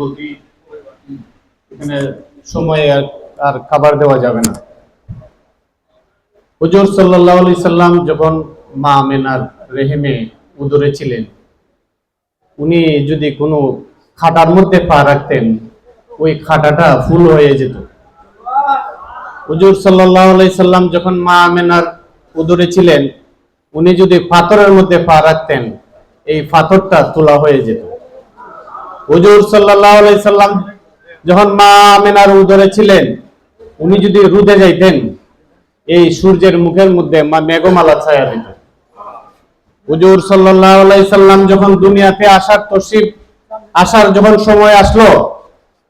বলতে এখানে সময় আর খাবার দেওয়া যাবে না। হুজুর সাল্লাল্লাহু আলাইহি সাল্লাম যখন মা আমেনার রেহেমে উদরে ছিলেন, উনি যদি কোনো খাটার মধ্যে পা রাখতেন, ওই খাটাটা ফুল হয়ে যেত। হুজুর সাল্লাল্লাহু আলাইহি সাল্লাম যখন মা আমেনার উদরে ছিলেন, উনি যদি পাথরের মধ্যে পা রাখতেন, এই পাথরটা তোলা হয়ে যেত। হুজুর সাল্লাল্লাহু আলাইহি সাল্লাম যখন মা আমেনার উদরে ছিলেন, উনি যদি রোদে যাইতেন, এই সূর্যের মুখের মধ্যে মেঘমালা ছায়া দিত। হুজুর সাল্লাল্লাহু আলাইহি সাল্লাম যখন দুনিয়াতে আসার যখন সময় আসলো,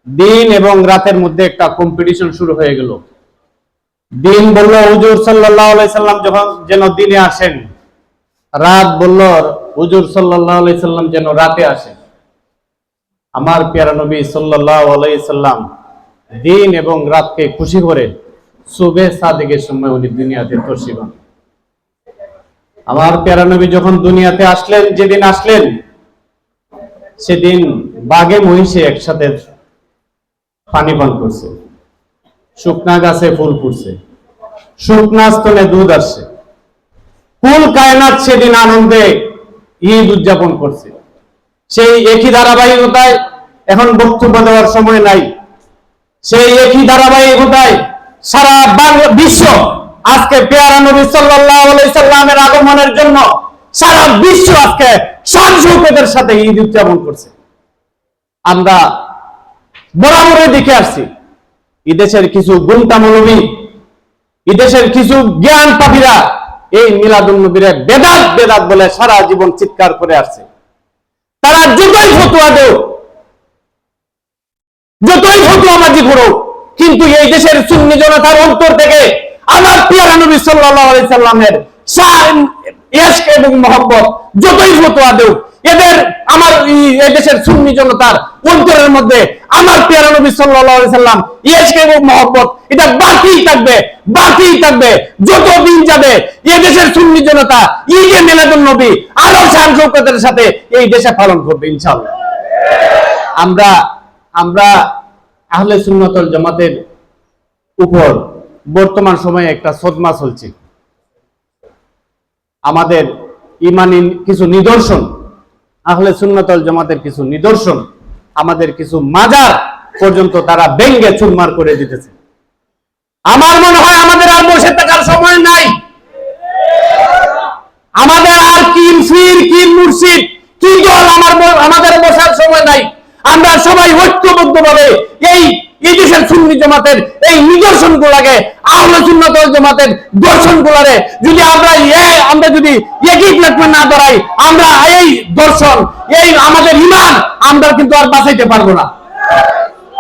দিন এবং রাতের মধ্যে একটা কম্পিটিশন শুরু হয়ে গেল। দিন বলল হুজুর সাল্লাল্লাহু আলাইহি সাল্লাম যখন যেন দিনে আসেন, রাত বলল হুজুর সাল্লাল্লাহু আলাইহি সাল্লাম যেন রাতে আসেন। আমার প্যারা নবী সাল্লাল্লাহু আলাইহি সাল্লাম দিন এবং রাতকে খুশি করে সুবে সাদিকের সময় উনি দুনিয়াতে তশরিফ আনেন। আমার প্যারা নবী যখন দুনিয়াতে আসলেন, যেদিন আসলেন সেদিন বাঘে মহিষে একসাথে পানি পান করছে, শুকনা গাছে ফুল ফুটছে, শুকনা স্তনে দুধ আসছে, কুল কায়নাত সেদিন আনন্দে ঈদ উদযাপন করছে। সেই একই ধারাবাহিকতায় এখন বক্তব্য দেওয়ার সময় নাই। সেই একই ধারাবাহিকতায় সারা বিশ্ব আজকে পেয়ারা নবী সাল্লাল্লাহু আলাইহি সাল্লামের আগমনের জন্য সারা বিশ্ব আজকে শান শৌকতের সাথে ঈদ উদযাপন করছে। আমরা বরাবরই দেখে আসছি, এদেশের কিছু গুন্তা মৌলবী, এদেশের কিছু জ্ঞান পাপীরা এই মিলাদুন নবীরে বেদাত বলে সারা জীবন চিৎকার করে আসছে। তারা যতই ফতোয়া দেও, যতই ফতোয়াবাজি করো, কিন্তু এই দেশের সুন্নি জনতার অন্তর থেকে আমার প্রিয় নবী সাল্লাল্লাহু আলাইহি সাল্লামের শান, ইশক এবং মহব্বত যতই ফতোয়া দেও, এদের আমার এই দেশের সুন্নি জনতার অন্তরের মধ্যে আমার প্রিয় নবী সাল্লাল্লাহু আলাইহি সাল্লাম ইশক এবং মহব্বত এটা বাকি থাকবে। যত দিন যাবে এই দেশের সুন্নি জনতা ঈদে মিলাদুন নবী আরো শান শৌকতের সাথে এই দেশে পালন করবে ইনশাআল্লাহ। আমরা আহলে সুন্নাত ওয়াল জামাতের উপর বর্তমান সময়ে একটা সদমা চলছে। আমাদের ঈমানি কিছু নিদর্শন, আহলে সুন্নাত ওয়াল জামাতের কিছু নিদর্শন, আমাদের কিছু মাজার পর্যন্ত তারা ভেঙ্গে চুরমার করে দিতেছে। আমার মনে হয় আমাদের আর বসে থাকার সময় নাই। আমাদের আর কি মুর্শিদ কি দল আমাদের বসার সময় নাই। আমরা সবাই ঐক্যবদ্ধভাবে এই দেশের সুন্নি জামাতের এই নিদর্শন গুলাকে, আহলে সুন্নাত ওয়াল জামাতের দর্শন গুলারে যদি আমরা যদি একই প্ল্যাটফর্মে না দাঁড়াই, আমরা এই দর্শন, এই আমাদের ঈমান আমরা কিন্তু আর বাঁচাইতে পারবো না।